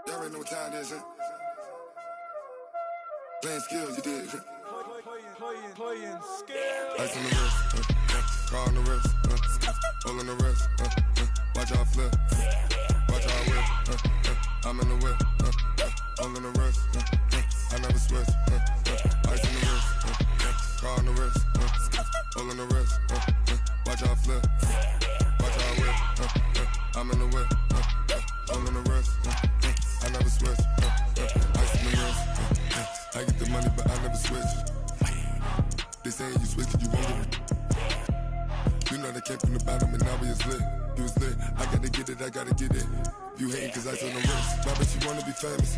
Y'all already know what time it is, huh? Playing skills, you did. Playing skills. Ice on the wrist, car on the wrist, hole on the wrist, watch how I flip, watch how I whip, I'm in the whip, hole on the wrist, I never switch, ice on the wrist, car on the wrist, hole on the wrist, watch how I flip, watch how I whip, I'm in the whip, hole on the wrist, I never switch, ice on the wrist, I get the money but I never switch. They saying you switch it, you won't get it. You know they came from the bottom and now we is lit. You was lit, I gotta get it, I gotta get it. You hating cause ice on the wrist. Why bet you wanna be famous,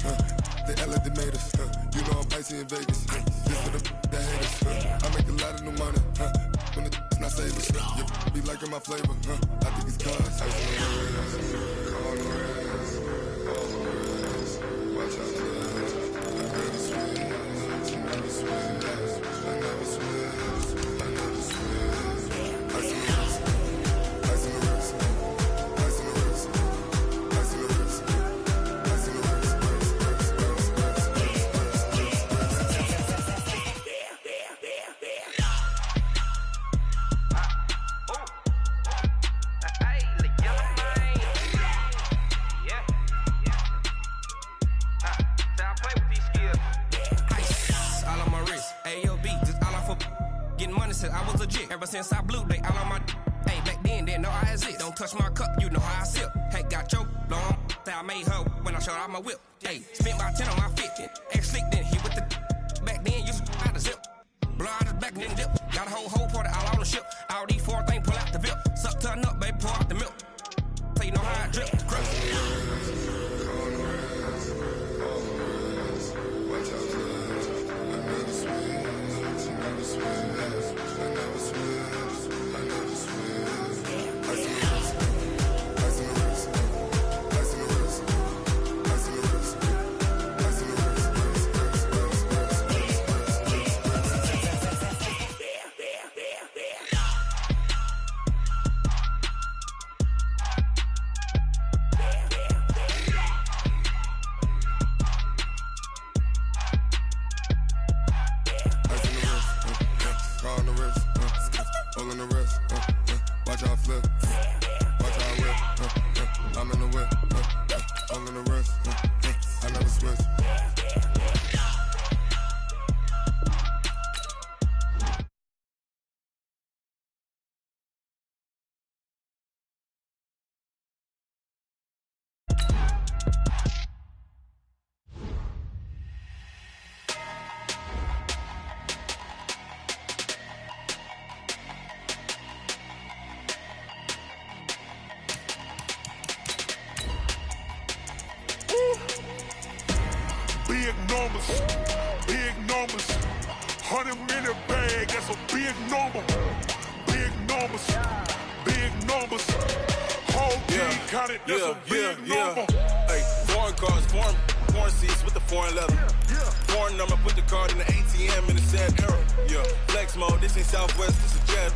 They act like they made us, You know I'm icy in Vegas, This for the that hate us, I make a lot of new money, When it's not savers, You be liking my flavor, I think it's cause ice on the wrist, on the wrist, on the wrist. Watch out for that, I never switch, I never switch. Ever since I blew, they all on my hey, back then, didn't know I exist. Don't touch my cup, you know how I sip. Hey, got your long, that I made her when I showed out my whip. Hey, spent my 10 on my fit. Ex-slick, then he with the back then, used to out the zip. Blow out his back, then dip. Got a whole party all on the ship. All these 4 things, pull out the VIP. Suck to a nut, baby, pour out the milk. So you know how I drip. Crush. Big numbers, 100-minute bag, that's a big number. Big numbers, whole team counted, that's a big number. Hey, foreign cars, foreign seats with the foreign leather. Foreign number, put the card in the ATM in the sad era. Flex mode, this ain't Southwest, this is jet.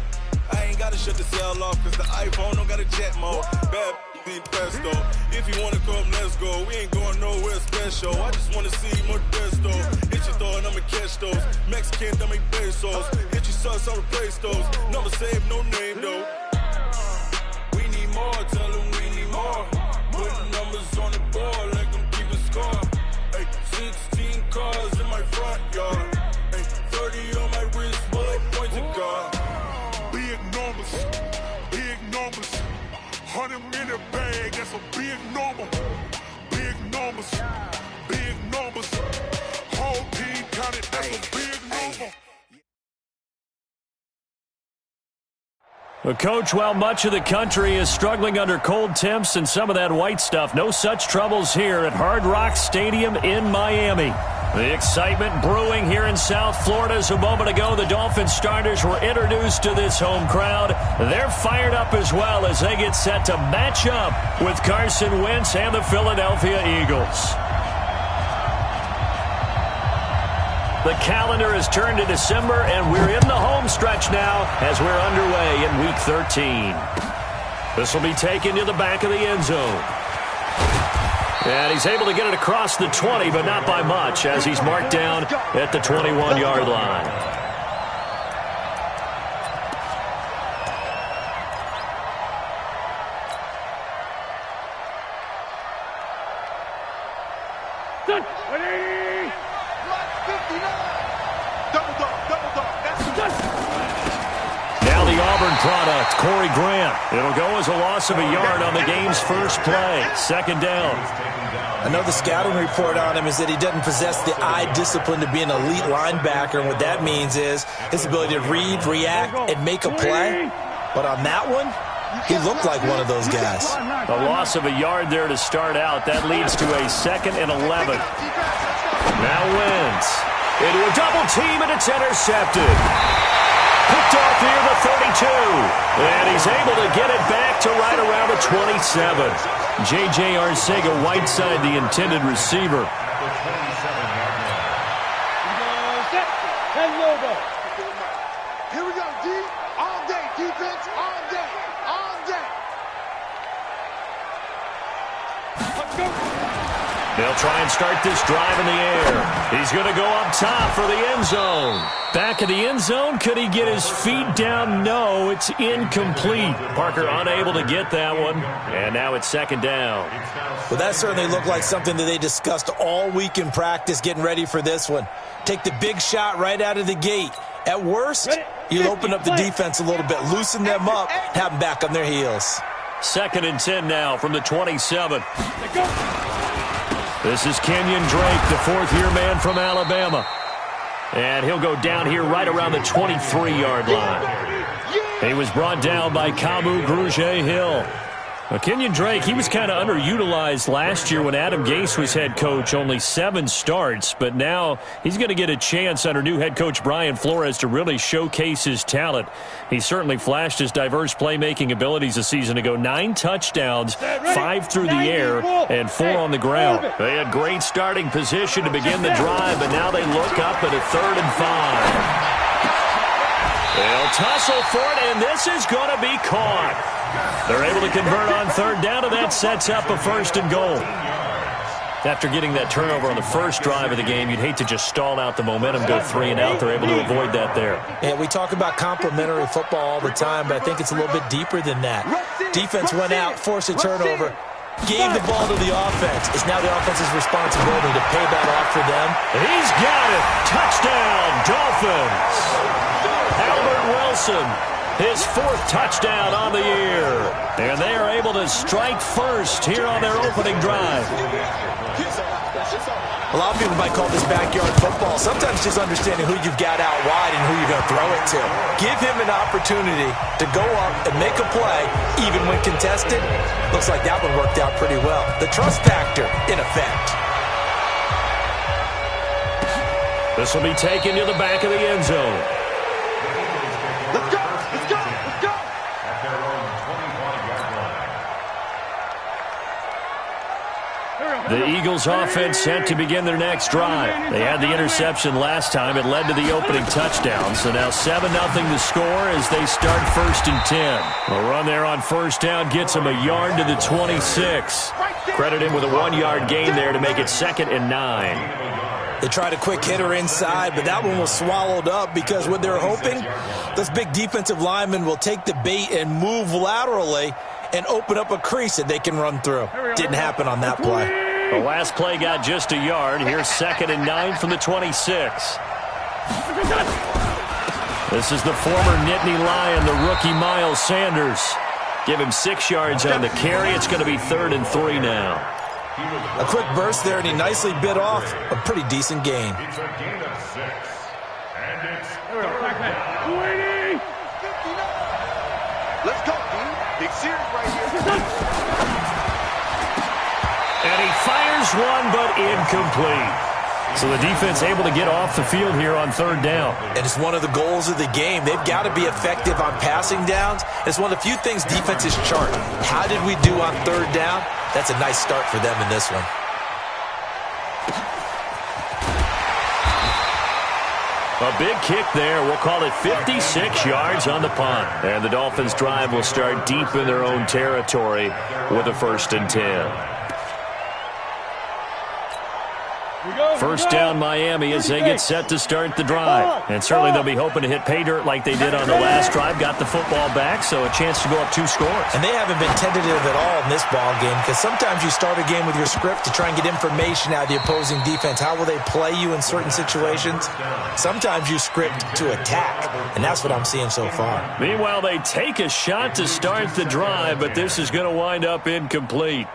I ain't gotta shut the cell off, cause the iPhone don't got a jet mode. Bad need pesto. If you wanna come, let's go. We ain't going nowhere special. I just wanna see more desto. Hit your throw and I'ma catch those. Mexican, don't make pesos. Hit your sauce, I'll replace those. Number save, no name though. We need more, tell them we need more. Put numbers on the board, like them keep a score. Hey, 16 cars in my front yard. Hey, 30 on my wrist, bullet points of God. Big numbers, 100-minute bag, that's a big number. Big numbers, whole team counted, that's a big number. Well, Coach, while much of the country is struggling under cold temps and some of that white stuff, no such troubles here at Hard Rock Stadium in Miami. The excitement brewing here in South Florida as a moment ago the Dolphins starters were introduced to this home crowd. They're fired up as well as they get set to match up with Carson Wentz and the Philadelphia Eagles. The calendar has turned to December, and we're in the home stretch now as we're underway in Week 13. This will be taken to the back of the end zone. And he's able to get it across the 20, but not by much, as he's marked down at the 21-yard line. Now the Auburn product, Corey Grant. It'll go as a loss of a yard on the game's first play. Second down. I know the scouting report on him is that he doesn't possess the eye discipline to be an elite linebacker. And what that means is his ability to read, react, and make a play. But on that one, he looked like one of those guys. A loss of a yard there to start out. That leads to a 2nd and 11. Now Wentz into a double team, and it's intercepted. Picked off near the 32. And he's able to get it back to right around the 27. J.J. Arcega-Whiteside, the intended receiver. Here we go, D. All day, defense, all day, all day. Let's go. They'll try and start this drive in the air. He's going to go up top for the end zone. Back of the end zone. Could he get his feet down? No, it's incomplete. Parker unable to get that one. And now it's 2nd down. Well, that certainly looked like something that they discussed all week in practice getting ready for this one. Take the big shot right out of the gate. At worst, you'll open up the defense a little bit, loosen them up, have them back on their heels. 2nd and 10 now from the 27. This is Kenyon Drake, the 4th-year man from Alabama. And he'll go down here right around the 23-yard line. He was brought down by Kamu Grugier-Hill. Well, Kenyon Drake, he was kind of underutilized last year when Adam Gase was head coach, only 7 starts. But now he's going to get a chance under new head coach Brian Flores to really showcase his talent. He certainly flashed his diverse playmaking abilities a season ago. 9 touchdowns, 5 through the air, and 4 on the ground. They had great starting position to begin the drive, but now they look up at a 3rd and 5. They'll tussle for it, and this is going to be caught. They're able to convert on 3rd down, and that sets up a 1st and goal. After getting that turnover on the first drive of the game, you'd hate to just stall out the momentum, go 3 and out. They're able to avoid that there. Yeah, we talk about complementary football all the time, but I think it's a little bit deeper than that. Defense went out, forced a turnover, gave the ball to the offense. It's now the offense's responsibility to pay that off for them. He's got it. Touchdown, Dolphins. Albert Wilson, his 4th touchdown on the year. And they are able to strike first here on their opening drive. A lot of people might call this backyard football. Sometimes just understanding who you've got out wide and who you're going to throw it to. Give him an opportunity to go up and make a play, even when contested. Looks like that one worked out pretty well. The trust factor in effect. This will be taken to the back of the end zone. Let's go, let's go, let's go. At their own 21-yard line. The Eagles offense set to begin their next drive. They had the interception last time. It led to the opening touchdown. So now 7-0 the score as they start 1st and 10. A run there on 1st down gets him a yard to the 26. Credit him with a 1-yard gain there to make it 2nd and 9. They tried a quick hitter inside, but that one was swallowed up because what they're hoping, this big defensive lineman will take the bait and move laterally and open up a crease that they can run through. Didn't happen on that play. The last play got just a yard. Here's 2nd and 9 from the 26. This is the former Nittany Lion, the rookie Miles Sanders. Give him 6 yards on the carry. It's going to be 3rd and 3 now. A quick burst there, and he nicely bit off a pretty decent gain. It's a gain of 6. And it's 3rd down. Let's go, dude. Big series right here. And he fires one, but incomplete. So the defense able to get off the field here on 3rd down. And it's one of the goals of the game. They've got to be effective on passing downs. It's one of the few things defenses chart. How did we do on 3rd down? That's a nice start for them in this one. A big kick there. We'll call it 56 yards on the punt. And the Dolphins' drive will start deep in their own territory with a 1st and 10. First down Miami as they get set to start the drive. And certainly they'll be hoping to hit pay dirt like they did on the last drive. Got the football back, so a chance to go up 2 scores. And they haven't been tentative at all in this ball game because sometimes you start a game with your script to try and get information out of the opposing defense. How will they play you in certain situations? Sometimes you script to attack, and that's what I'm seeing so far. Meanwhile, they take a shot to start the drive, but this is going to wind up incomplete.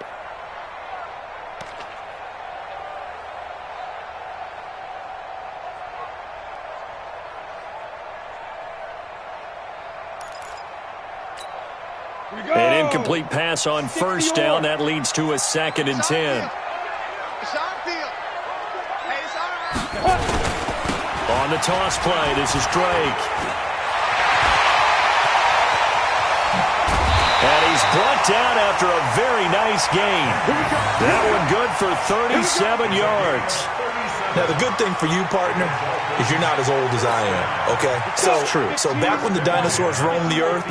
An incomplete pass on first down. That leads to a 2nd and 10. On the toss play, this is Drake. And he's brought down after a very nice gain. That one good for 37 yards. Now, the good thing for you, partner, is you're not as old as I am, okay? That's true. So back when the dinosaurs roamed the earth,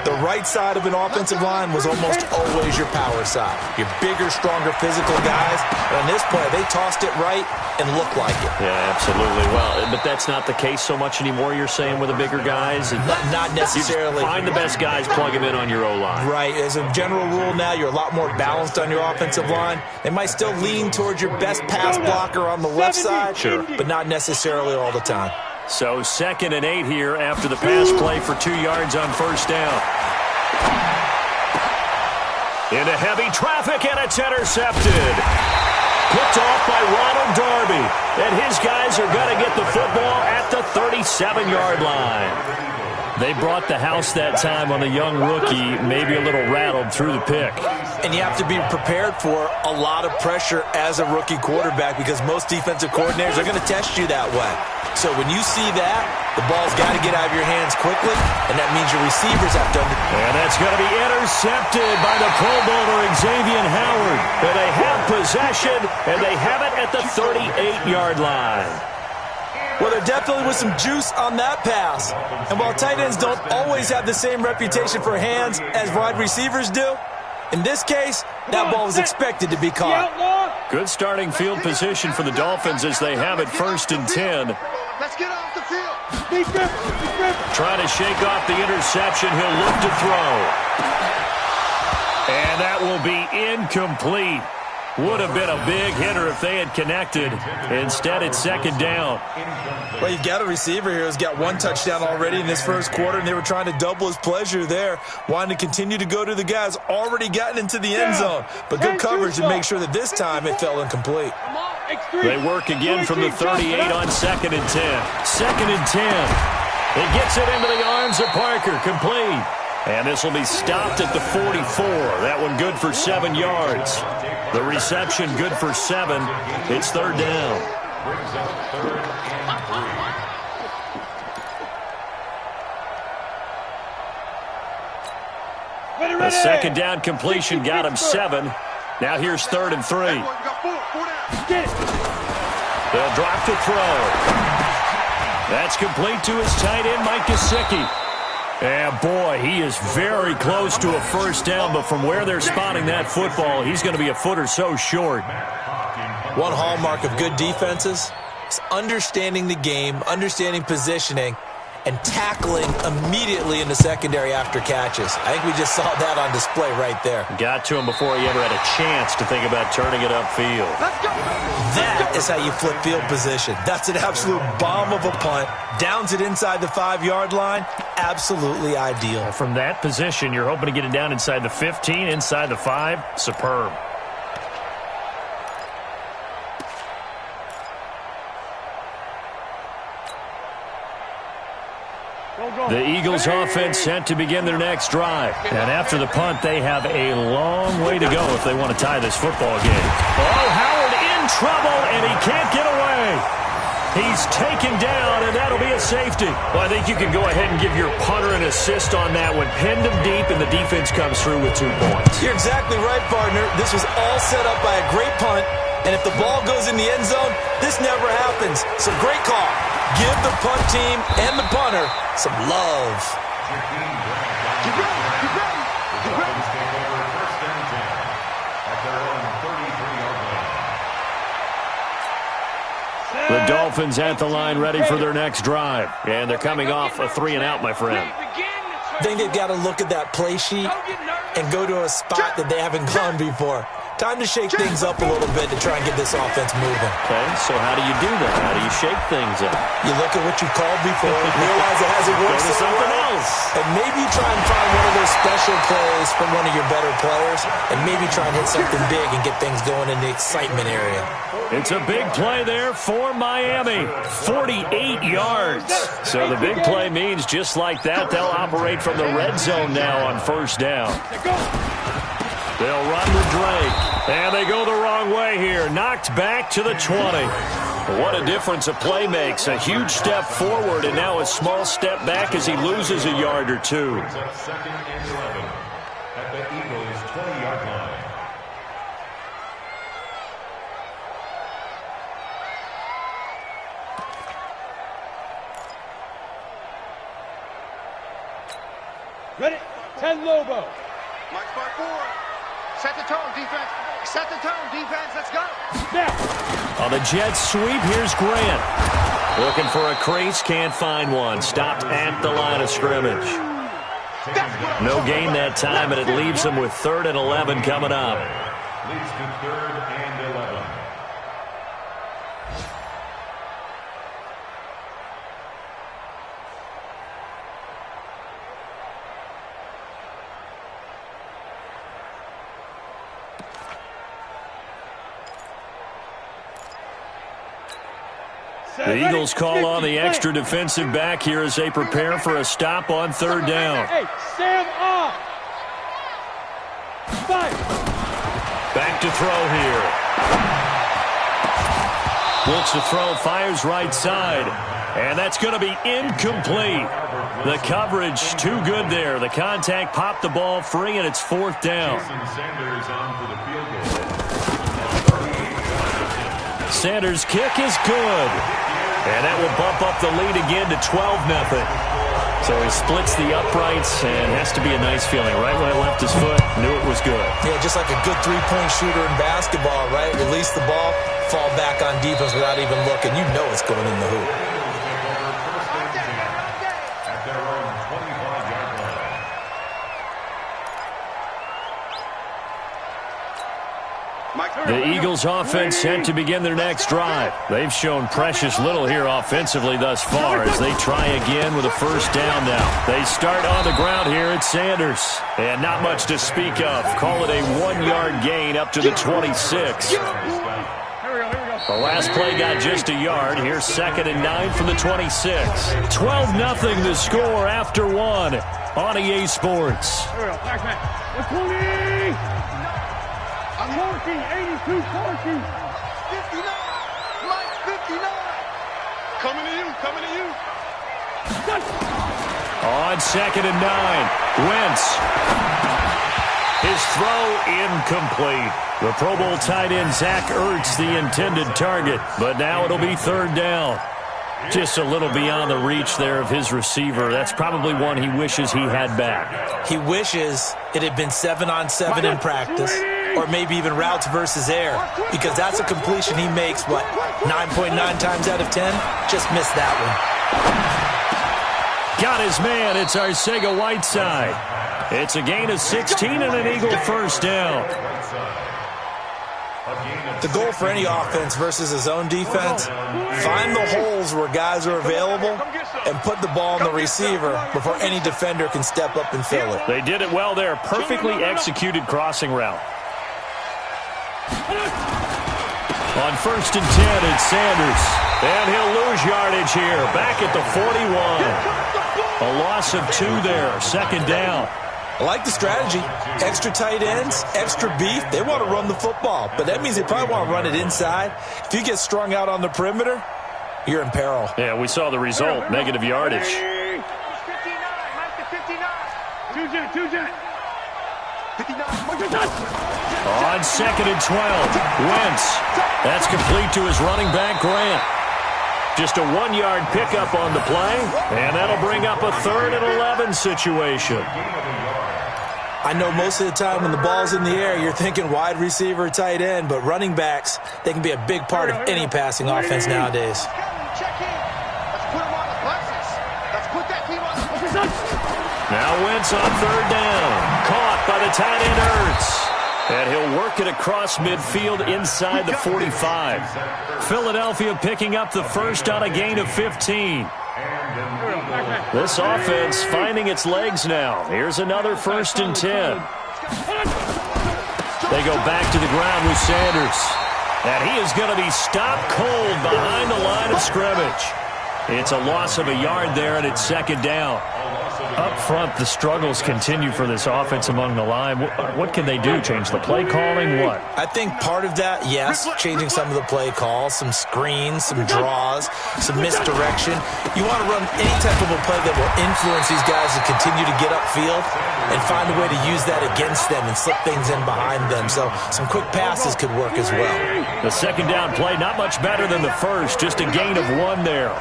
the right side of an offensive line was almost always your power side. Your bigger, stronger, physical guys. But on this play, they tossed it right and looked like it. Yeah, absolutely. Well, but that's not the case so much anymore, you're saying, with the bigger guys? Not necessarily. You find the best guys, plug them in on your O-line. Right. As a general rule now, you're a lot more balanced on your offensive line. They might still lean towards your best pass blocker on the left side, sure, but not necessarily all the time. So 2nd and 8 here after the pass play for 2 yards on first down. Into heavy traffic, and it's intercepted. Picked off by Ronald Darby. And his guys are going to get the football at the 37-yard line. They brought the house that time on the young rookie, maybe a little rattled through the pick. And you have to be prepared for a lot of pressure as a rookie quarterback because most defensive coordinators are going to test you that way. So when you see that, the ball's got to get out of your hands quickly, and that means your receivers have to... And that's going to be intercepted by the Pro Bowler Xavier Howard. And they have possession, and they have it at the 38-yard line. Well, there definitely was some juice on that pass. And while tight ends don't always have the same reputation for hands as wide receivers do, in this case, that ball was expected to be caught. Good starting field position for the Dolphins as they have it 1st and 10. Let's get off the field. Trying to shake off the interception. He'll look to throw. And that will be incomplete. Would have been a big hitter if they had connected. Instead, it's 2nd down. Well, you've got a receiver here who's got 1 touchdown already in this first quarter, and they were trying to double his pleasure there, wanting to continue to go to the guys already gotten into the end zone. But good coverage to make sure that this time it fell incomplete. They work again from the 38 on 2nd and 10. 2nd and 10. It gets it into the arms of Parker, complete. And this will be stopped at the 44. That one good for 7 yards. The reception good for 7. It's 3rd down. A 2nd down completion got him 7. Now here's 3rd and 3. They'll drop to throw. That's complete to his tight end, Mike Gesicki. And boy, he is very close to a first down, but from where they're spotting that football, he's going to be a foot or so short. One hallmark of good defenses is understanding the game, understanding positioning, and tackling immediately in the secondary after catches. I think we just saw that on display right there. Got to him before he ever had a chance to think about turning it upfield. That is how you flip field position. That's an absolute bomb of a punt. Downs it inside the 5-yard line. Absolutely ideal. From that position, you're hoping to get it down inside the 15, inside the 5. Superb. The Eagles offense set to begin their next drive. And after the punt, they have a long way to go if they want to tie this football game. Oh, Howard in trouble, and he can't get away. He's taken down, and that'll be a safety. Well, I think you can go ahead and give your punter an assist on that one. Pinned him deep, and the defense comes through with 2 points. You're exactly right, partner. This was all set up by a great punt, and if the ball goes in the end zone, this never happens. So great call. Give the punt team and the punter some love. Dolphins at the line ready for their next drive. And they're coming off a 3-and-out, my friend. I think they've got to look at that play sheet and go to a spot that they haven't gone before. Time to shake things up a little bit to try and get this offense moving. Okay, so how do you do that? How do you shake things up? You look at what you called before, realize it hasn't worked Go to something else. And maybe try and find one of those special plays from one of your better players, and maybe try and hit something big and get things going in the excitement area. It's a big play there for Miami. 48 yards. So the big play means just like that, they'll operate from the red zone now on first down. They'll run with Drake. And they go the wrong way here. Knocked back to the 20. What a difference a play makes. A huge step forward and now a small step back as he loses a yard or two. Second and 11 at the Eagles' 20-yard line. Ready? 10 Lobo. Mike's by 4. Set the tone, defense. Set the tone, defense. Let's go. Snap. On the jet sweep, here's Grant. Looking for a crease, can't find one. Stopped at the line of scrimmage. No gain that time, and it leaves them with 3rd and 11 coming up. Leads to 3rd and 11. The Eagles call on the extra defensive back here as they prepare for a stop on 3rd down. Hey, Sam off. 5. Back to throw here. Looks to throw, fires right side. And that's going to be incomplete. The coverage too good there. The contact popped the ball free, and it's 4th down. Sanders on for the field goal. Sanders' kick is good. And that will bump up the lead again to 12-0. So he splits the uprights, and has to be a nice feeling. Right when I left his foot, knew it was good. Yeah, just like a good three-point shooter in basketball, right? Release the ball, fall back on defense without even looking. You know it's going in the hoop. At their own 25-yard line. The Eagles offense set to begin their next drive. They've shown precious little here offensively thus far as they try again with a 1st down now. They start on the ground here at Sanders. And not much to speak of. Call it a 1-yard gain up to the 26. The last play got just a yard. Here's 2nd and 9 from the 26. 12-0 the score after 1 on EA Sports. Here we go. Back. 20. I'm working. 82, 40. 59. Mike, 59. Coming to you. Coming to you. On 2nd and 9. Wentz. His throw incomplete. The Pro Bowl tight end Zach Ertz the intended target, but now it'll be 3rd down. Just a little beyond the reach there of his receiver. That's probably one he wishes he had back. He wishes it had been 7-on-7 in practice, or maybe even routes versus air, because that's a completion he makes, 9.9 times out of 10? Just missed that one. Got his man. It's Arcega-Whiteside. It's a gain of 16 and an Eagle 1st down. The goal for any offense versus his own defense, find the holes where guys are available and put the ball on the receiver before any defender can step up and fill it. They did it well there. Perfectly executed crossing route. On 1st and 10, it's Sanders. And he'll lose yardage here. Back at the 41. A loss of 2 there. 2nd down. I like the strategy. Extra tight ends, extra beef. They want to run the football, but that means they probably want to run it inside. If you get strung out on the perimeter, you're in peril. Yeah, we saw the result. Negative yardage. 59. Two jet. 59. On 2nd and 12, Wentz. That's complete to his running back, Grant. Just a 1-yard pickup on the play, and that'll bring up a 3rd and 11 situation. I know most of the time when the ball's in the air, you're thinking wide receiver, tight end, but running backs, they can be a big part of any passing offense nowadays. Check in. Let's put him on the buses. Let's put that team on the buses. Now Wentz on third down. Caught by the tight end Ertz. And he'll work it across midfield inside the 45. Philadelphia picking up the first on a gain of 15. This offense finding its legs now. Here's another 1st and 10. They go back to the ground with Sanders. And he is going to be stopped cold behind the line of scrimmage. It's a loss of a yard there, and it's 2nd down. Up front, the struggles continue for this offense among the line. What can they do? Change the play calling? What? I think part of that, yes, changing some of the play calls, some screens, some draws, some misdirection. You want to run any type of a play that will influence these guys to continue to get upfield and find a way to use that against them and slip things in behind them. So some quick passes could work as well. The 2nd down play, not much better than the first, just a gain of 1 there.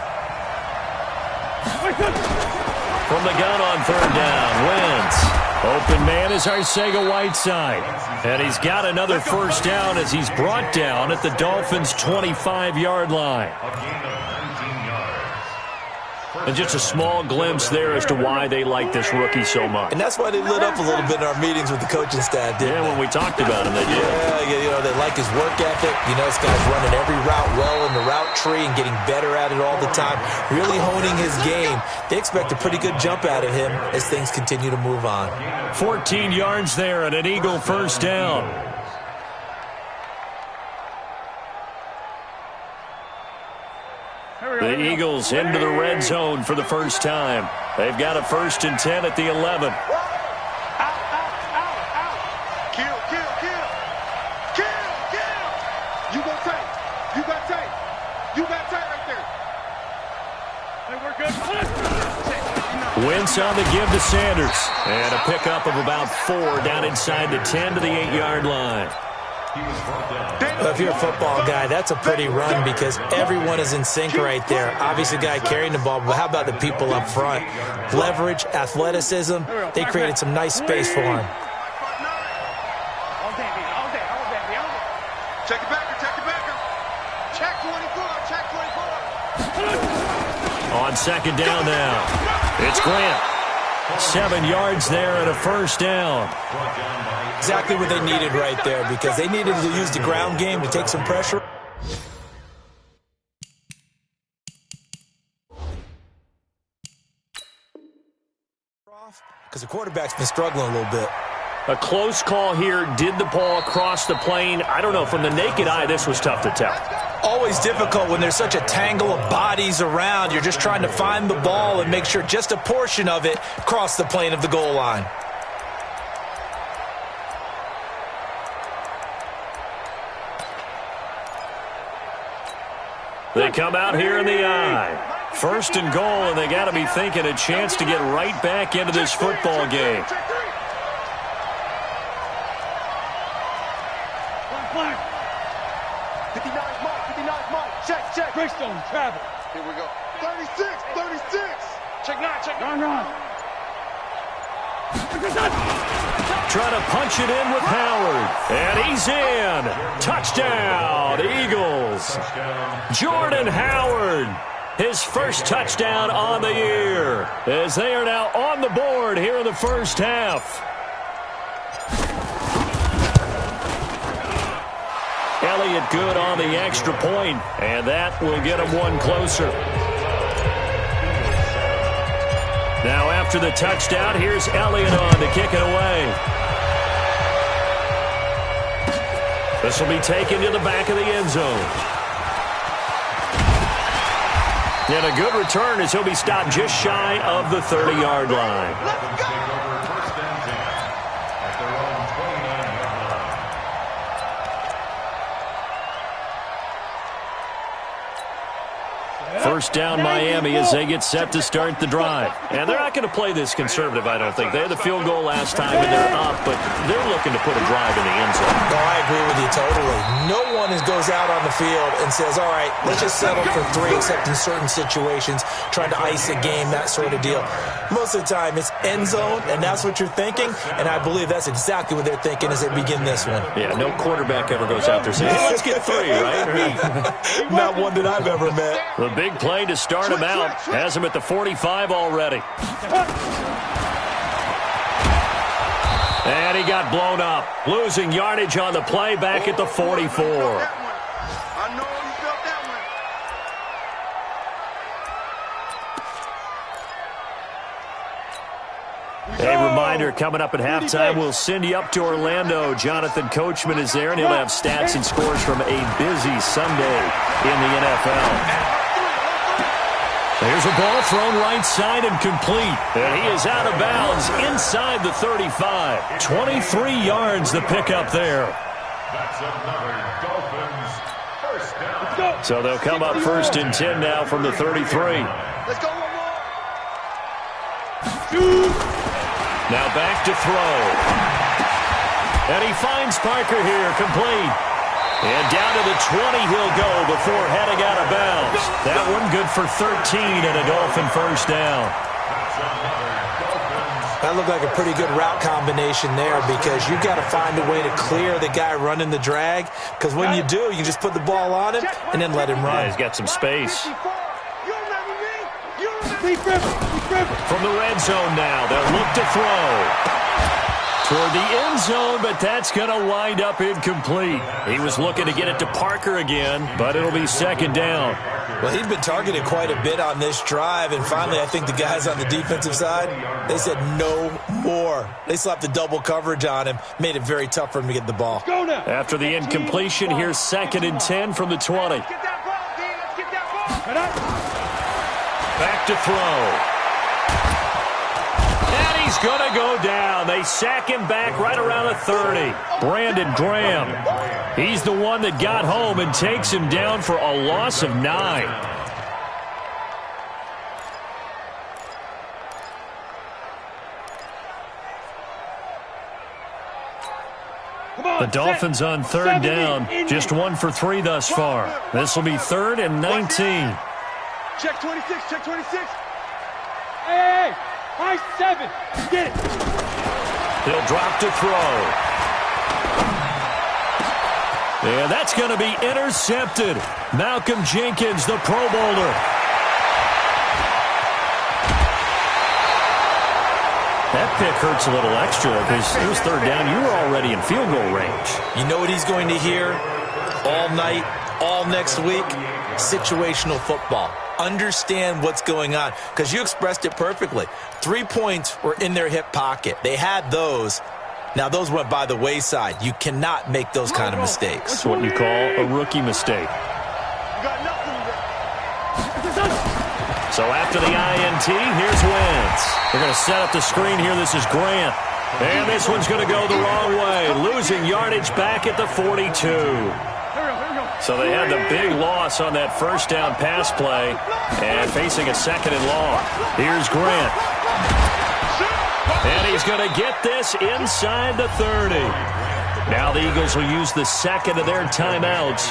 From the gun on 3rd down, Wentz. Open man is Arcega-Whiteside. And he's got another 1st down as he's brought down at the Dolphins' 25-yard line. And just a small glimpse there as to why they like this rookie so much. And that's why they lit up a little bit in our meetings with the coaching staff, didn't they? When we talked about him, they did. Yeah, you know, they like his work ethic. You know, this guy's running every route well in the route tree and getting better at it all the time, really honing his game. They expect a pretty good jump out of him as things continue to move on. 14 yards there and an Eagle 1st down. The Eagles into the red zone for the first time. They've got a 1st and 10 at the 11. Out. Kill. You got tape. You got tape right there. Hey, we're good. Wentz on the give to Sanders. And a pickup of about 4 down inside the 10 to the 8-yard line. Well, if you're a football guy, that's a pretty run because everyone is in sync right there. Obviously, the guy carrying the ball, but how about the people up front? Leverage, athleticism, they created some nice space for him. Check it back. Check 24. On 2nd down now, it's Grant. 7 yards there and a 1st down. Exactly what they needed right there because they needed to use the ground game to take some pressure. Because the quarterback's been struggling a little bit. A close call here. Did the ball cross the plane? I don't know. From the naked eye, this was tough to tell. Always difficult when there's such a tangle of bodies around. You're just trying to find the ball and make sure just a portion of it crossed the plane of the goal line. They come out here in the eye. 1st and goal, and they got to be thinking a chance to get right back into this football game. Flag. 59 Mike. Check. Greystone, travel. Here we go. 36. Check 9. Run. Trying to punch it in with Howard. And he's in. Touchdown, Eagles. Jordan Howard. His first touchdown on the year. As they are now on the board here in the first half. Elliott good on the extra point, and that will get him 1 closer. Now after the touchdown, here's Elliott on to kick it away. This will be taken to the back of the end zone. And a good return as he'll be stopped just shy of the 30-yard line. First down Miami as they get set to start the drive. And they're not going to play this conservative, I don't think. They had the field goal last time and they're up, but they're looking to put a drive in the end zone. No, I agree with you totally. no one goes out on the field and says, all right, let's just settle for 3, except in certain situations, trying to ice a game, that sort of deal. Most of the time, it's end zone, and that's what you're thinking, and I believe that's exactly what they're thinking as they begin this one. Yeah, no quarterback ever goes out there saying, hey, let's get 3, right? Not one that I've ever met. The big play to start him out has him at the 45 already. And he got blown up, losing yardage on the play back at the 44. I know you felt that one. A reminder, coming up at halftime, we'll send you up to Orlando. Jonathan Coachman is there, and he'll have stats and scores from a busy Sunday in the NFL. There's a ball thrown right side and complete. And he is out of bounds inside the 35. 23 yards the pickup there. That's another Dolphins first down. So they'll come up 1st and 10 now from the 33. Let's go, one more. Now back to throw. And he finds Parker here, complete. And down to the 20 he'll go before heading out of bounds. That one good for 13 and a Dolphin first down. That looked like a pretty good route combination there, because you've got to find a way to clear the guy running the drag, because when you do, you just put the ball on him and then let him run. Yeah, he's got some space. From the red zone now, they'll look to throw. Toward the end zone, but that's going to wind up incomplete. He was looking to get it to Parker again, but it'll be 2nd down. Well, he'd been targeted quite a bit on this drive, and finally I think the guys on the defensive side, they said no more. They slapped the double coverage on him, made it very tough for him to get the ball. After the incompletion, here's 2nd and 10 from the 20. Back to throw. He's going to go down. They sack him back right around the 30. Brandon Graham. He's the one that got home and takes him down for a loss of 9. The Dolphins on 3rd down. Just 1 for 3 thus far. This will be 3rd and 19. Check 26, check 26. Hey! High 7. Get it. He'll drop to throw. And that's going to be intercepted. Malcolm Jenkins, the Pro Bowler. That pick hurts a little extra because it was 3rd down. You were already in field goal range. You know what he's going to hear all night, all next week? Situational football. Understand what's going on, because you expressed it perfectly. 3 points were in their hip pocket. They had those. Now, those went by the wayside. You cannot make those kind of mistakes. That's what you call a rookie mistake. So after the INT, here's Wentz. They're going to set up the screen here. This is Grant. And this one's going to go the wrong way, losing yardage back at the 42. So they had the big loss on that 1st down pass play and facing a 2nd and long. Here's Grant. And he's going to get this inside the 30. Now the Eagles will use the 2nd of their timeouts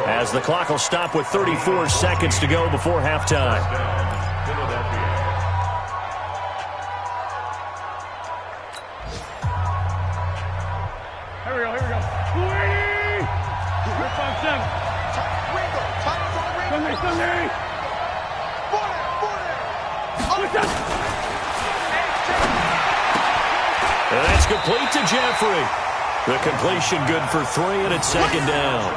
as the clock will stop with 34 seconds to go before halftime. Here we go, here we go. 5-7. Sunday. And that's complete to Jeffrey. The completion good for 3, and it's 2nd down.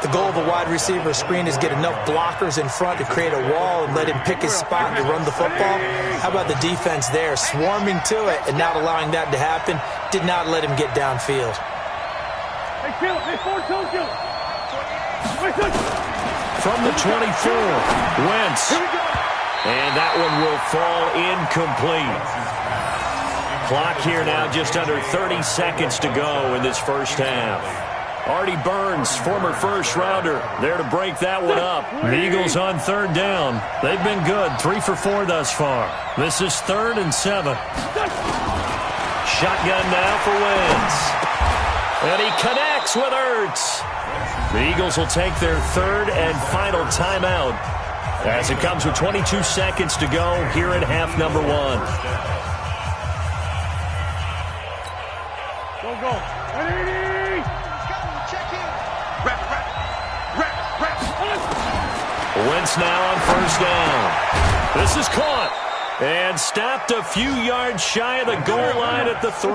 The goal of a wide receiver screen is get enough blockers in front to create a wall and let him pick his spot to run the football. How about the defense there, swarming to it and not allowing that to happen? Did not let him get downfield. Hey, kill it. Hey, 4-2, kill it. From the 24, Wentz. And that one will fall incomplete. Clock here now just under 30 seconds to go in this first half. Artie Burns, former first-rounder, there to break that one up. The Eagles on 3rd down. They've been good, 3 for 4 thus far. This is 3rd and 7. Shotgun now for Wentz. And he connects. 6 with Ertz. The Eagles will take their third and final timeout as it comes with 22 seconds to go here in half number 1. Go. Ready? Check in. Rep. Wentz now on first down. This is caught and stopped a few yards shy of the goal line at the 3.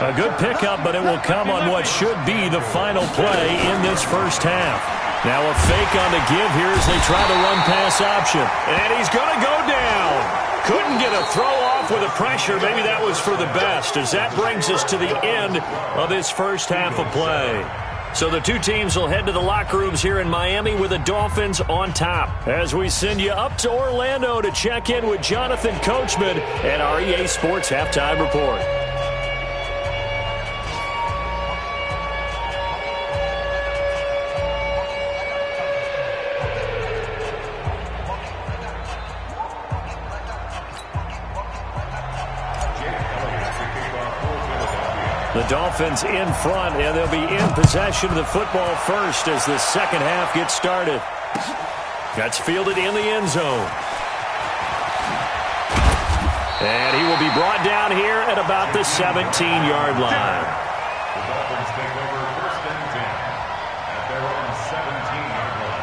A good pickup, but it will come on what should be the final play in this first half. Now a fake on the give here as they try the run-pass option. And he's going to go down. Couldn't get a throw off with the pressure. Maybe that was for the best, as that brings us to the end of this first half of play. So the two teams will head to the locker rooms here in Miami with the Dolphins on top, as we send you up to Orlando to check in with Jonathan Coachman and our EA Sports Halftime Report. The Dolphins in front, and they'll be in possession of the football first as the second half gets started. That's fielded in the end zone. And he will be brought down here at about the 17-yard line. The Dolphins take over first and 10 at their own 17-yard line.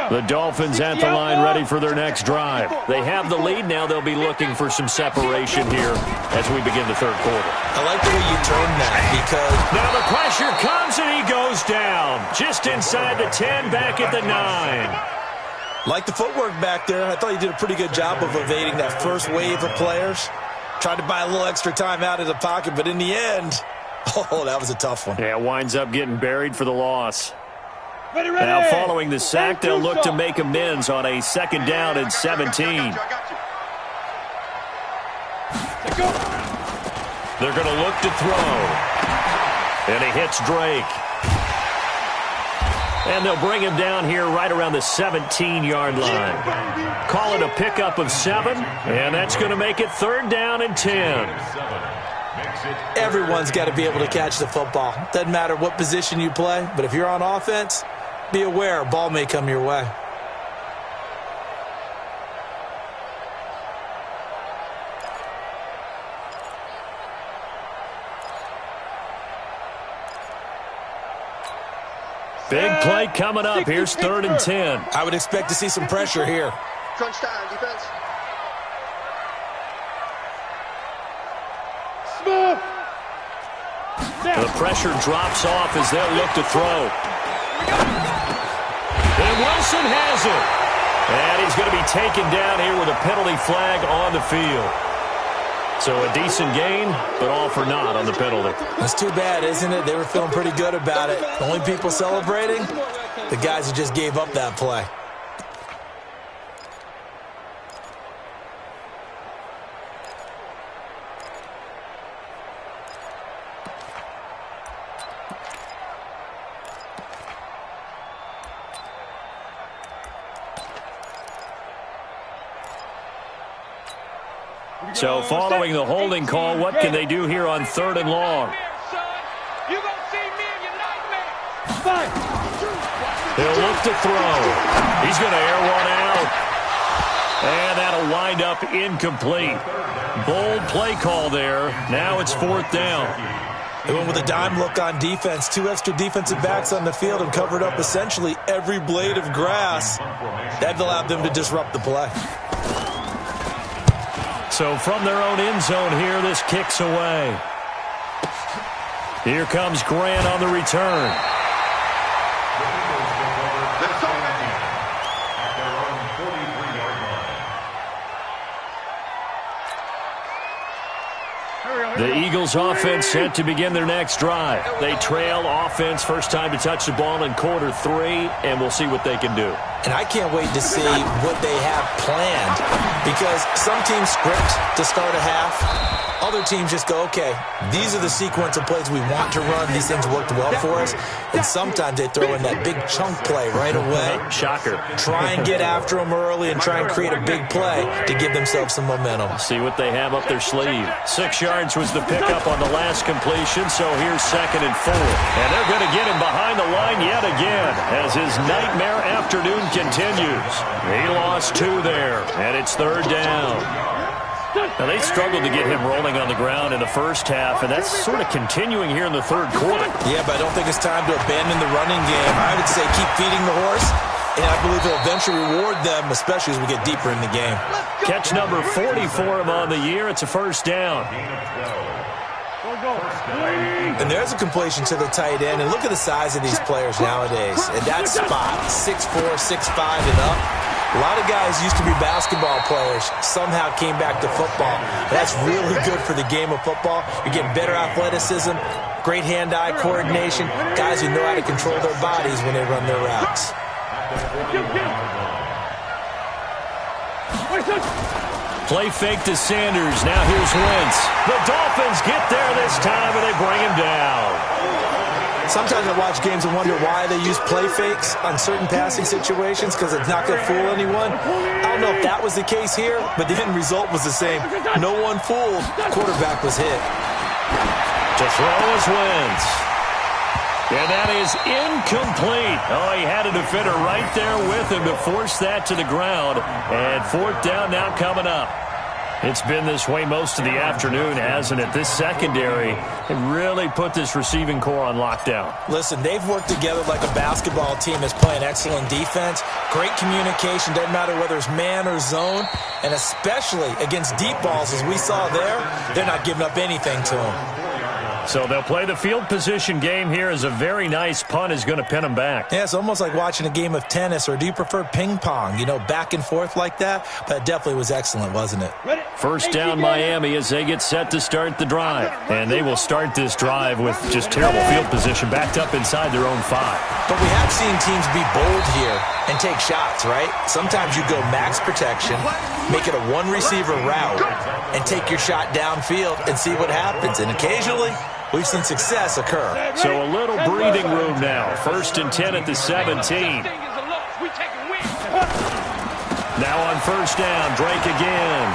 The Dolphins at the line ready for their next drive. They have the lead. Now they'll be looking for some separation here as we begin the third quarter. I like the way you turned that because now the pressure comes and he goes down. Just inside the 10, back at the 9. like the footwork back there. I thought you did a pretty good job of evading that first wave of players. Tried to buy a little extra time out of the pocket, but in the end, oh, that was a tough one. Yeah, winds up getting buried for the loss. Now following the sack, they'll look to make amends on a second down and 17. They're going to look to throw. And he hits Drake. And they'll bring him down here right around the 17-yard line. Call it a pickup of 7, and that's going to make it third down and 10. Everyone's got to be able to catch the football. Doesn't matter what position you play, but if you're on offense, be aware, ball may come your way. Big play coming up. Here's third and 10. I would expect to see some pressure here. Crunch time, defense. The pressure drops off as they'll look to throw. And Wilson has it. And he's going to be taken down here with a penalty flag on the field. So a decent gain, but all for naught on the penalty. That's too bad, isn't it? They were feeling pretty good about it. The only people celebrating, the guys who just gave up that play. So following the holding call, what can they do here on third and long? He'll look to throw. He's going to air one out. And that'll wind up incomplete. Bold play call there. Now it's fourth down. They went with a dime look on defense. 2 extra defensive backs on the field and covered up essentially every blade of grass. That allowed them to disrupt the play. So from their own end zone here, this kicks away. Here comes Grant on the return. The Eagles offense set to begin their next drive. They trail offense first time to touch the ball in quarter 3, and we'll see what they can do. And I can't wait to see what they have planned, because some teams script to start a half. Other teams just go, okay, these are the sequence of plays we want to run. These things worked well for us. And sometimes they throw in that big chunk play right away. Shocker. Try and get after them early and try and create a big play to give themselves some momentum. See what they have up their sleeve. 6 yards was the pickup on the last completion, so here's 2nd and 4. And they're going to get him behind the line yet again as his nightmare afternoon continues. He lost 2 there, and it's 3rd down. Now, they struggled to get him rolling on the ground in the first half, and that's sort of continuing here in the 3rd quarter. Yeah, but I don't think it's time to abandon the running game. I would say keep feeding the horse, and I believe it'll eventually reward them, especially as we get deeper in the game. Catch number 40 for him on the year. It's a 1st down. And there's a completion to the tight end, and look at the size of these players nowadays. And that spot, 6'4", 6'5", and up. A lot of guys used to be basketball players, somehow came back to football. That's really good for the game of football. You're getting better athleticism, great hand-eye coordination, guys who know how to control their bodies when they run their routes. Play fake to Sanders. Now here's Wentz. The Dolphins get there this time, and they bring him down. Sometimes I watch games and wonder why they use play fakes on certain passing situations, because it's not going to fool anyone. I don't know if that was the case here, but the end result was the same. No one fooled. The quarterback was hit. To throw is Wentz. And that is incomplete. Oh, he had a defender right there with him to force that to the ground. And 4th down now coming up. It's been this way most of the afternoon, hasn't it? This secondary, it really put this receiving core on lockdown. Listen, they've worked together like a basketball team that's playing excellent defense. Great communication, doesn't matter whether it's man or zone. And especially against deep balls, as we saw there, they're not giving up anything to them. So they'll play the field position game here as a very nice punt is going to pin them back. Yeah, it's almost like watching a game of tennis, or do you prefer ping pong? You know, back and forth like that? But it definitely was excellent, wasn't it? 1st down Miami as they get set to start the drive. And they will start this drive with just terrible field position, backed up inside their own 5. But we have seen teams be bold here and take shots, right? Sometimes you go max protection, make it a one-receiver route, and take your shot downfield and see what happens. And occasionally, we've seen success occur. So a little breathing room now. 1st and 10 at the 17. Now on 1st down, Drake again.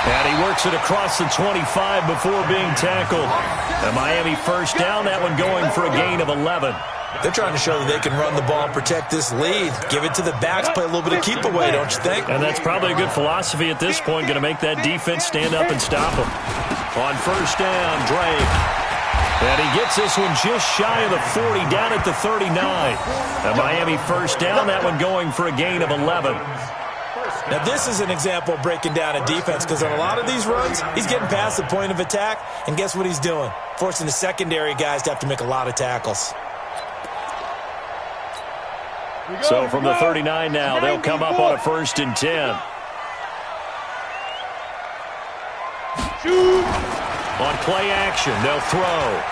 And he works it across the 25 before being tackled. The Miami 1st down, that one going for a gain of 11. They're trying to show that they can run the ball and protect this lead. Give it to the backs, play a little bit of keep away, don't you think? And that's probably a good philosophy at this point, going to make that defense stand up and stop them. On 1st down, Drake. And he gets this one just shy of the 40, down at the 39. The Miami 1st down, that one going for a gain of 11. Now, this is an example of breaking down a defense, because on a lot of these runs, he's getting past the point of attack, and guess what he's doing? Forcing the secondary guys to have to make a lot of tackles. So from the 39 now, they'll come up on a 1st and 10. On play action, they'll throw.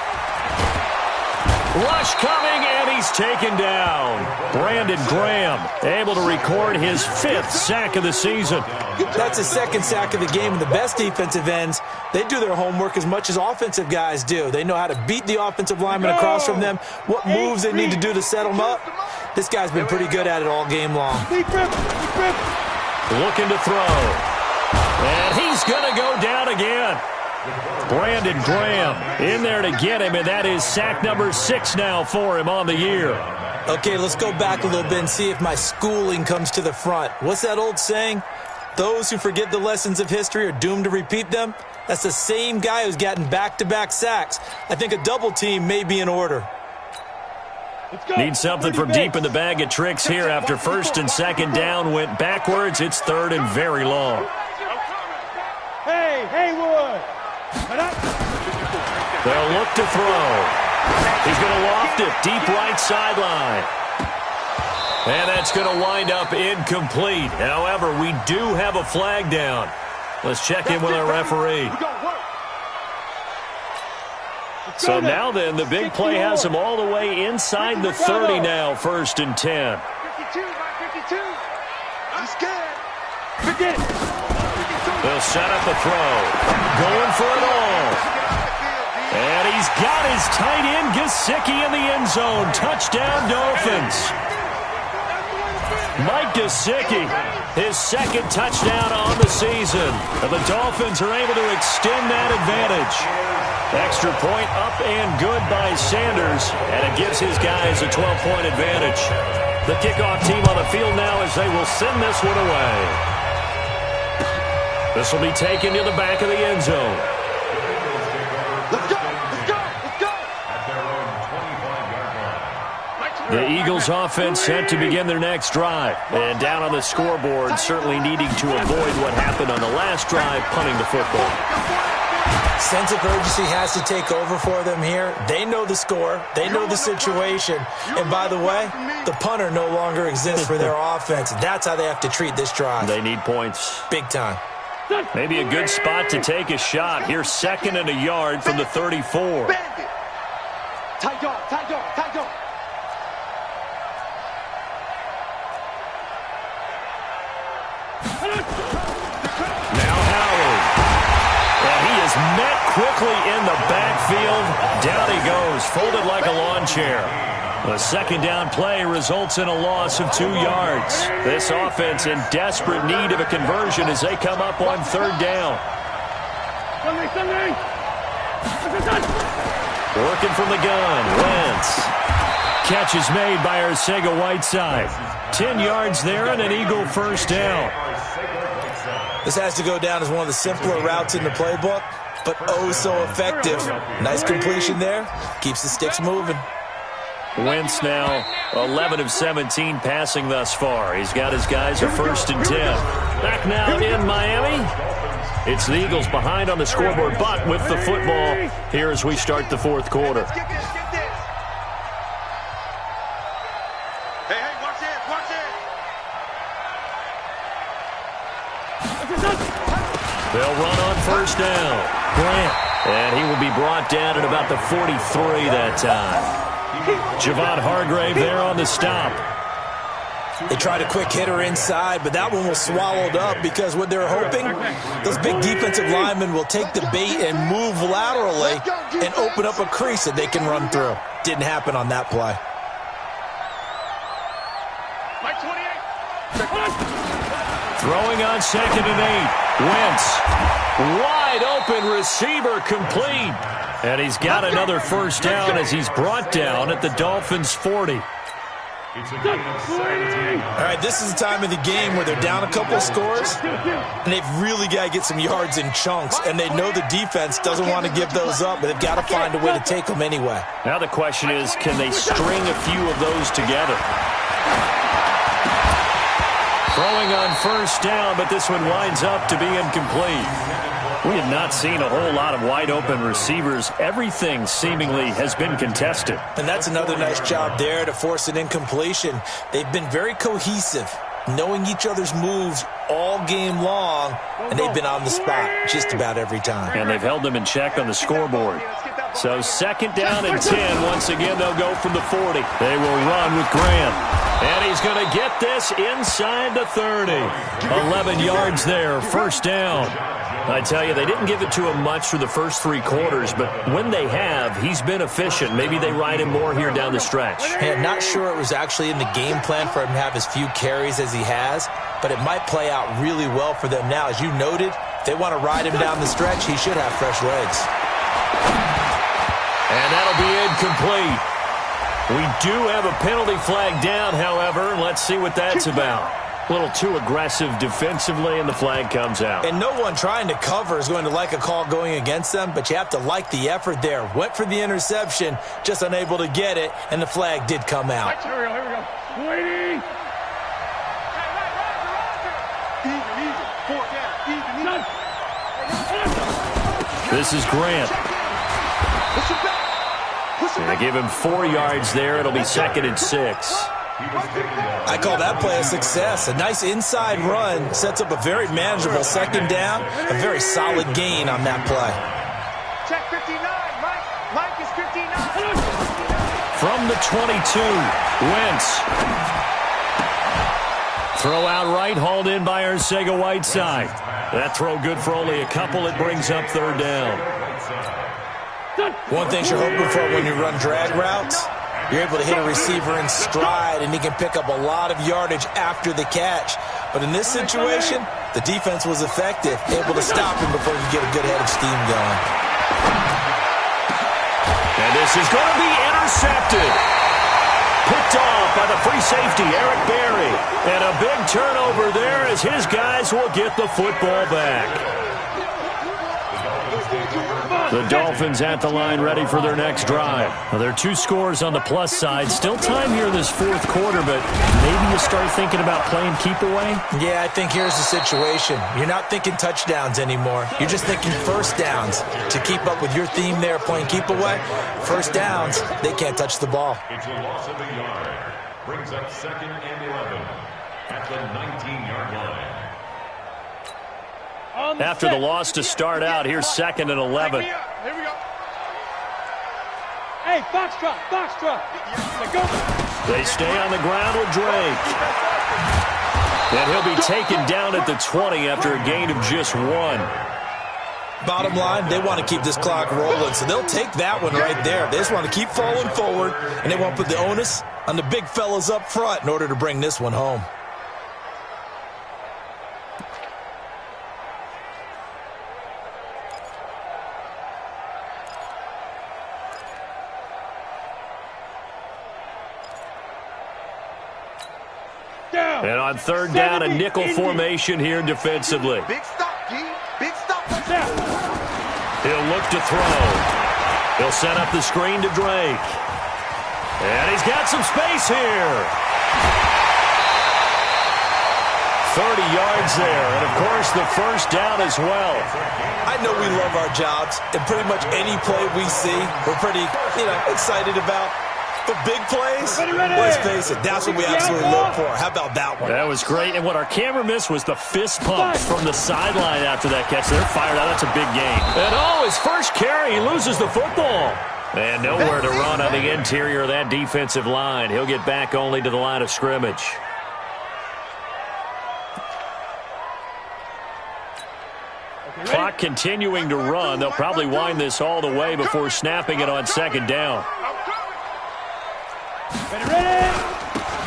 Rush coming, and he's taken down. Brandon Graham able to record his 5th sack of the season. That's his 2nd sack of the game, and the best defensive ends, they do their homework as much as offensive guys do. They know how to beat the offensive lineman across from them, what moves they need to do to set them up. This guy's been pretty good at it all game long. Looking to throw. And he's going to go down again. Brandon Graham in there to get him, and that is sack number 6 now for him on the year. Okay, let's go back a little bit and see if my schooling comes to the front. What's that old saying? Those who forget the lessons of history are doomed to repeat them. That's the same guy who's gotten back-to-back sacks. I think a double team may be in order. Need something from deep in the bag of tricks here after 1st and 2nd down went backwards. It's 3rd and very long. Hey, Haywood! They'll look to throw. He's going to loft it deep right sideline. And that's going to wind up incomplete. However, we do have a flag down. Let's check in with our referee. So now then, the big play has them all the way inside the 30 now, 1st and 10. 52, Mike, 52. He's scared. 50. They'll set up a throw. Going for it all. And he's got his tight end, Gesicki, in the end zone. Touchdown, Dolphins. Mike Gesicki, his 2nd touchdown on the season. And the Dolphins are able to extend that advantage. Extra point up and good by Sanders, and it gives his guys a 12-point advantage. The kickoff team on the field now as they will send this one away. This will be taken to the back of the end zone. Let's go, let's go, let's go. The Eagles offense set to begin their next drive. And down on the scoreboard, certainly needing to avoid what happened on the last drive, punting the football. Sense of urgency has to take over for them here. They know the score. They know the situation. And by the way, the punter no longer exists for their offense. That's how they have to treat this drive. They need points. Big time. Maybe a good spot to take a shot. Here's 2nd and a yard from the 34. Tight dog, tight dog, tight dog. Now Howard. And he is met quickly in the backfield. Down he goes, folded like a lawn chair. The 2nd down play results in a loss of 2 yards. This offense in desperate need of a conversion as they come up on 3rd down. Working from the gun, Wentz. Catch is made by Arcega-Whiteside. 10 yards there and an Eagle 1st down. This has to go down as one of the simpler routes in the playbook, but oh so effective. Nice completion there. Keeps the sticks moving. Wentz now 11 of 17 passing thus far. He's got his guys a 1st and 10. Back now in Miami. It's the Eagles behind on the scoreboard, but with the football here as we start the 4th quarter. Hey, watch this, watch this. They'll run on 1st down. Grant. And he will be brought down at about the 43 that time. Javon Hargrave there on the stop. They tried a quick hitter inside, but that one was swallowed up because what they're hoping, those big defensive linemen will take the bait and move laterally and open up a crease that they can run through. Didn't happen on that play. Throwing on 2nd and 8. Wentz. Wide open receiver complete. And he's got another 1st down as he's brought down at the Dolphins' 40. All right, this is the time of the game where they're down a couple of scores, and they've really got to get some yards in chunks, and they know the defense doesn't want to give those up, but they've got to find a way to take them anyway. Now the question is, can they string a few of those together? Throwing on 1st down, but this one winds up to be incomplete. We have not seen a whole lot of wide-open receivers. Everything seemingly has been contested. And that's another nice job there to force an incompletion. They've been very cohesive, knowing each other's moves all game long, and they've been on the spot just about every time. And they've held them in check on the scoreboard. So 2nd down and 10. Once again, they'll go from the 40. They will run with Grant. And he's going to get this inside the 30. 11 yards there, 1st down. I tell you, they didn't give it to him much for the first 3 quarters, but when they have, he's been efficient. Maybe they ride him more here down the stretch. Hey, I'm not sure it was actually in the game plan for him to have as few carries as he has, but it might play out really well for them now. As you noted, if they want to ride him down the stretch, he should have fresh legs. And that'll be incomplete. We do have a penalty flag down, however. Let's see what that's about. A little too aggressive defensively, and the flag comes out. And no one trying to cover is going to like a call going against them, but you have to like the effort there. Went for the interception, just unable to get it, and the flag did come out. Here we go. Waiting. This is Grant. They give him 4 yards there. It'll be 2nd and 6. I call that play a success. A nice inside run sets up a very manageable 2nd down. A very solid gain on that play. Check 59. Mike is the 22. Wentz. Throw out right, hauled in by Arcega-Whiteside. That throw good for only a couple. It brings up third down. One thing you're hoping for when you run drag routes, you're able to hit a receiver in stride, and he can pick up a lot of yardage after the catch. But in this situation, the defense was effective, able to stop him before he could get a good head of steam going. And this is going to be intercepted. Picked off by the free safety, Eric Berry. And a big turnover there as his guys will get the football back. The Dolphins at the line ready for their next drive. Well, there are 2 scores on the plus side. Still time here in this fourth quarter, but maybe you start thinking about playing keep away? Yeah, I think here's the situation. You're not thinking touchdowns anymore. You're just thinking first downs. To keep up with your theme there, playing keep away, first downs, they can't touch the ball. It's a loss of a yard. Brings up 2nd and 11 at the 19-yard line. After the loss to start out, here's 2nd and 11. Here we go. Hey, Foxtrot, Foxtrot. They stay on the ground with Drake. And he'll be taken down at the 20 after a gain of just 1. Bottom line, they want to keep this clock rolling, so they'll take that one right there. They just want to keep falling forward, and they want to put the onus on the big fellas up front in order to bring this one home. And on third down, a nickel formation here defensively. Big stop, G. Big stop. He'll look to throw. He'll set up the screen to Drake. And he's got some space here. 30 yards there. And, of course, the first down as well. I know we love our jobs, and pretty much any play we see, we're pretty, excited about. But big plays, let's face it, that's what we absolutely look for. How about that one? That was great. And what our camera missed was the fist pump from the sideline after that catch. They're fired out. That's a big gain. And, his first carry, he loses the football. And nowhere to run on the interior of that defensive line. He'll get back only to the line of scrimmage. Clock continuing to run. They'll probably wind this all the way before snapping it on second down.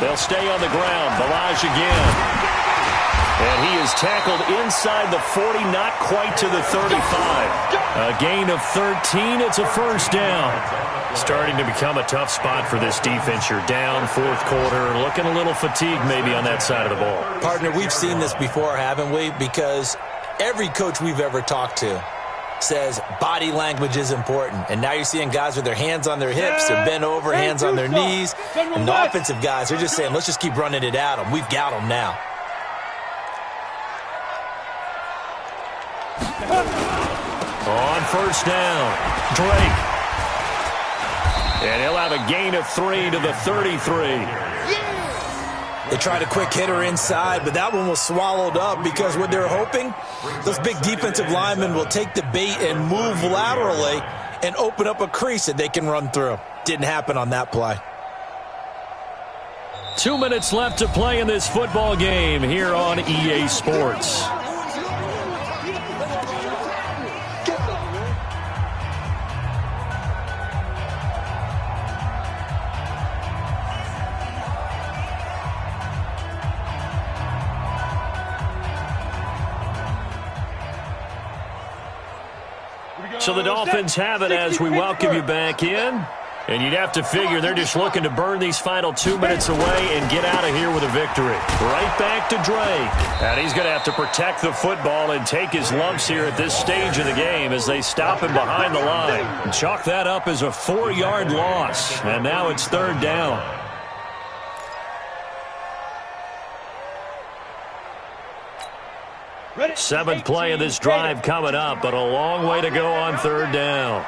They'll stay on the ground. Balaj again. And he is tackled inside the 40, not quite to the 35. A gain of 13. It's a first down. Starting to become a tough spot for this defense. You're down fourth quarter. Looking a little fatigued maybe on that side of the ball. Partner, we've seen this before, haven't we? Because every coach we've ever talked to says body language is important. And now you're seeing guys with their hands on their hips, they're bent over, hands on their knees. And the offensive guys, they're just saying, let's just keep running it at them. We've got them now. On first down, Drake. And he'll have a gain of 3 to the 33. They tried a quick hitter inside, but that one was swallowed up because what they're hoping, those big defensive linemen will take the bait and move laterally and open up a crease that they can run through. Didn't happen on that play. 2 minutes left to play in this football game here on EA Sports. So the Dolphins have it as we welcome you back in. And you'd have to figure they're just looking to burn these final 2 minutes away and get out of here with a victory. Right back to Drake. And he's going to have to protect the football and take his lumps here at this stage of the game as they stop him behind the line. And chalk that up as a 4-yard loss. And now it's third down. Seventh play of this drive coming up, but a long way to go on third down.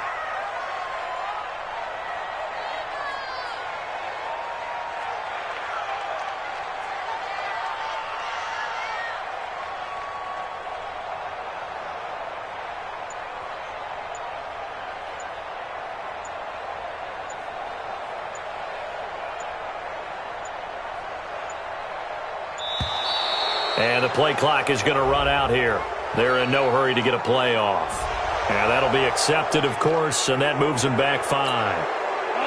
And the play clock is going to run out here. They're in no hurry to get a play off. And that'll be accepted, of course, and that moves them back 5.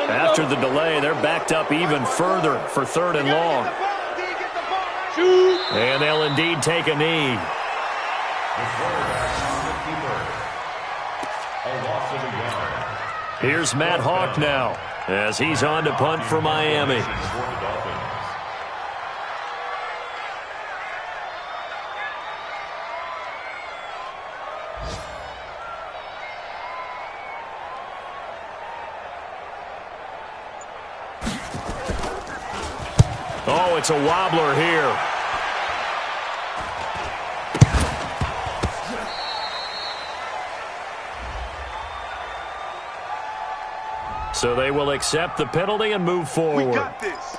After the delay, they're backed up even further for 3rd and long. And they'll indeed take a knee. Here's Matt Hawk now as he's on to punt for Miami. Oh, it's a wobbler here. So they will accept the penalty and move forward. We got this.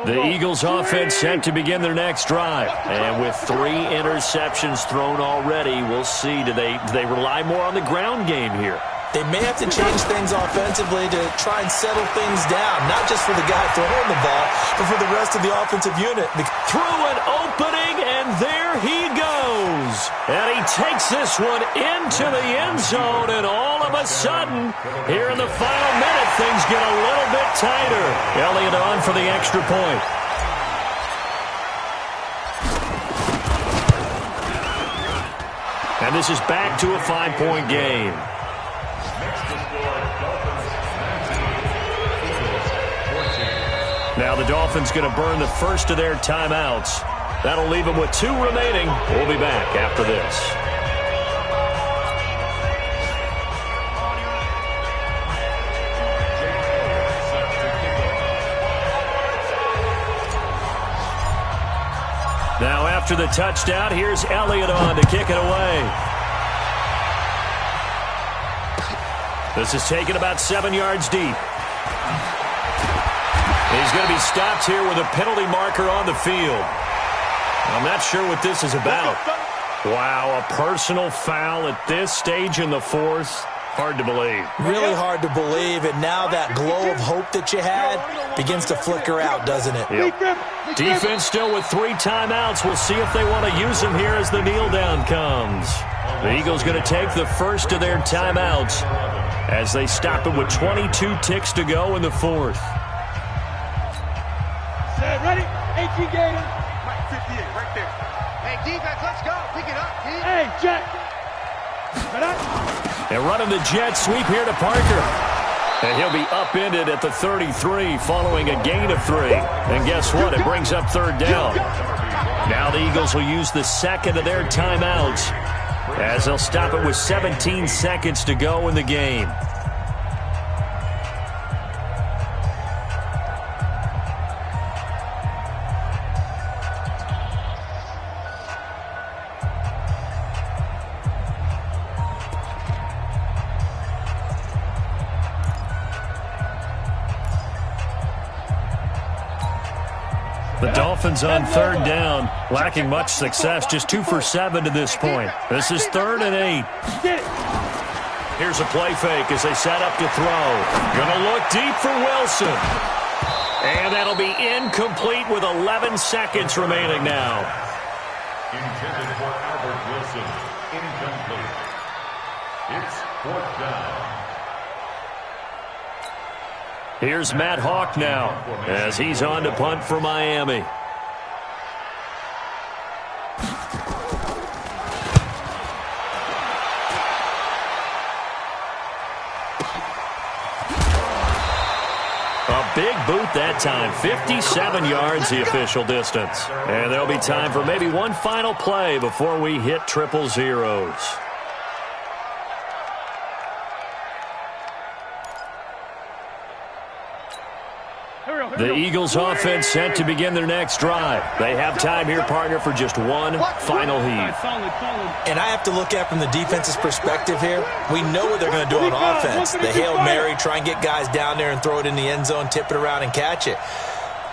The Eagles offense set to begin their next drive. And with 3 interceptions thrown already, we'll see. Do they rely more on the ground game here? They may have to change things offensively to try and settle things down, not just for the guy throwing the ball, but for the rest of the offensive unit. Through an opening, and there he goes. And he takes this one into the end zone, and all of a sudden, here in the final minute, things get a little bit tighter. Elliott on for the extra point. And this is back to a 5-point game. Now the Dolphins going to burn the first of their timeouts. That'll leave them with 2 remaining. We'll be back after this. Now after the touchdown, here's Elliott on to kick it away. This is taken about 7 yards deep. He's going to be stopped here with a penalty marker on the field. I'm not sure what this is about. Wow, a personal foul at this stage in the 4th. Hard to believe. Really hard to believe, and now that glow of hope that you had begins to flicker out, doesn't it? Yep. Defense still with 3 timeouts. We'll see if they want to use them here as the kneel down comes. The Eagles going to take the first of their timeouts as they stop it with 22 ticks to go in the 4th. Ready? AT Gator. Mike 58, right there. Hey, defense, let's go. Pick it up, D. Hey, Jack. And running the jet sweep here to Parker. And he'll be upended at the 33 following a gain of 3. And guess what? It brings up 3rd down. Now the Eagles will use the second of their timeouts as they'll stop it with 17 seconds to go in the game. The Dolphins on 3rd down, lacking much success, just 2 for 7 to this point. This is 3rd and 8. Here's a play fake as they set up to throw. Gonna look deep for Wilson. And that'll be incomplete with 11 seconds remaining now. Intended for Albert Wilson. Incomplete. It's 4th down. Here's Matt Hawk now as he's on to punt for Miami. A big boot that time. 57 yards the official distance. And there'll be time for maybe one final play before we hit 000. The Eagles offense set to begin their next drive. They have time here, partner, for just one final heave. And I have to look at from the defense's perspective here. We know what they're going to do on offense. The Hail Mary, try and get guys down there and throw it in the end zone, tip it around and catch it.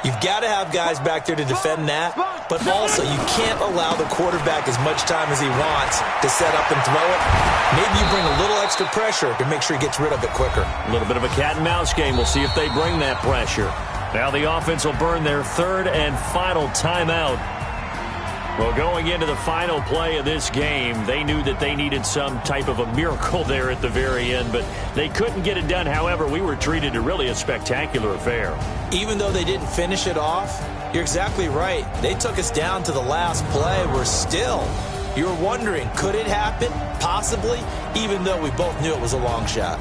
You've got to have guys back there to defend that, but also you can't allow the quarterback as much time as he wants to set up and throw it. Maybe you bring a little extra pressure to make sure he gets rid of it quicker. A little bit of a cat and mouse game. We'll see if they bring that pressure. Now the offense will burn their third and final timeout. Well, going into the final play of this game, they knew that they needed some type of a miracle there at the very end, but they couldn't get it done. However, we were treated to really a spectacular affair. Even though they didn't finish it off, you're exactly right. They took us down to the last play. You're wondering, could it happen? Possibly, even though we both knew it was a long shot.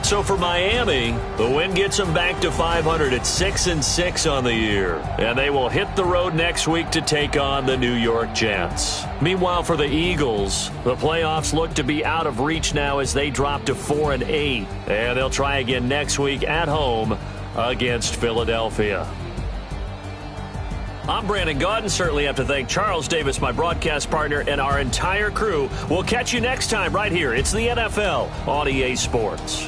So for Miami, the win gets them back to 500 at 6-6 on the year. And they will hit the road next week to take on the New York Jets. Meanwhile, for the Eagles, the playoffs look to be out of reach now as they drop to 4-8. And they'll try again next week at home against Philadelphia. I'm Brandon Gaudin. Certainly have to thank Charles Davis, my broadcast partner, and our entire crew. We'll catch you next time right here. It's the NFL on EA Sports.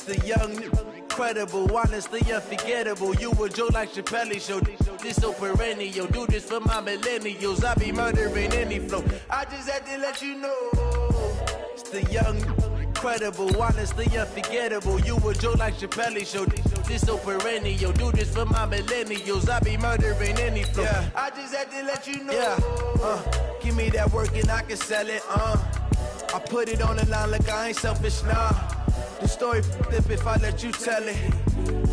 The young, incredible, honestly unforgettable. You a joke like Chappelle show. This so perennial. Do this for my millennials. I be murdering any flow. I just had to let you know. It's the young, incredible, honestly unforgettable. You a joke like Chappelle show. This so perennial. Do this for my millennials. I be murdering any flow. Yeah. I just had to let you know. Yeah. Give me that work and I can sell it. I put it on the line like I ain't selfish, nah. The story flip if I let you tell it.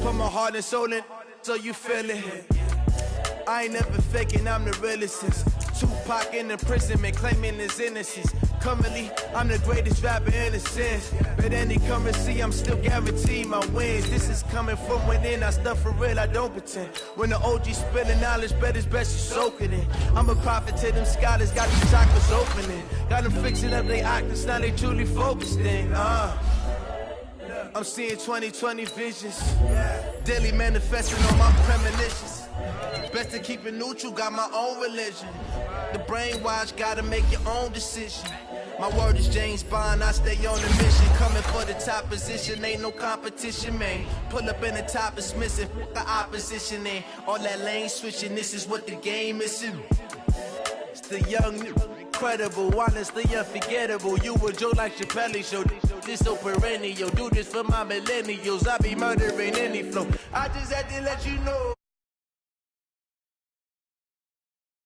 Put my heart and soul in so you feel it. I ain't never faking, I'm the realest since Tupac in imprisonment, claiming his innocence. Currently, I'm the greatest rapper in a sense. But any currency, I'm still guaranteed my wins. This is coming from within, I stuff for real, I don't pretend. When the OG spilling knowledge, bet it's best you soak it in. I'm a prophet to them scholars, got the chakras opening. Got them fixing up they octaves, now they truly focused in. I'm seeing 2020 visions. Daily manifesting on my premonitions. Best to keep it neutral, got my own religion. The brainwash, gotta make your own decision. My word is James Bond, I stay on the mission. Coming for the top position, ain't no competition, man. Pull up in the top, it's missing, the opposition ain't. All that lane switching, this is what the game is. It's the young, incredible, honestly unforgettable. You a joke like Chappelle show. This so perennial. Do this for my millennials. I be murdering any flow. I just had to let you know.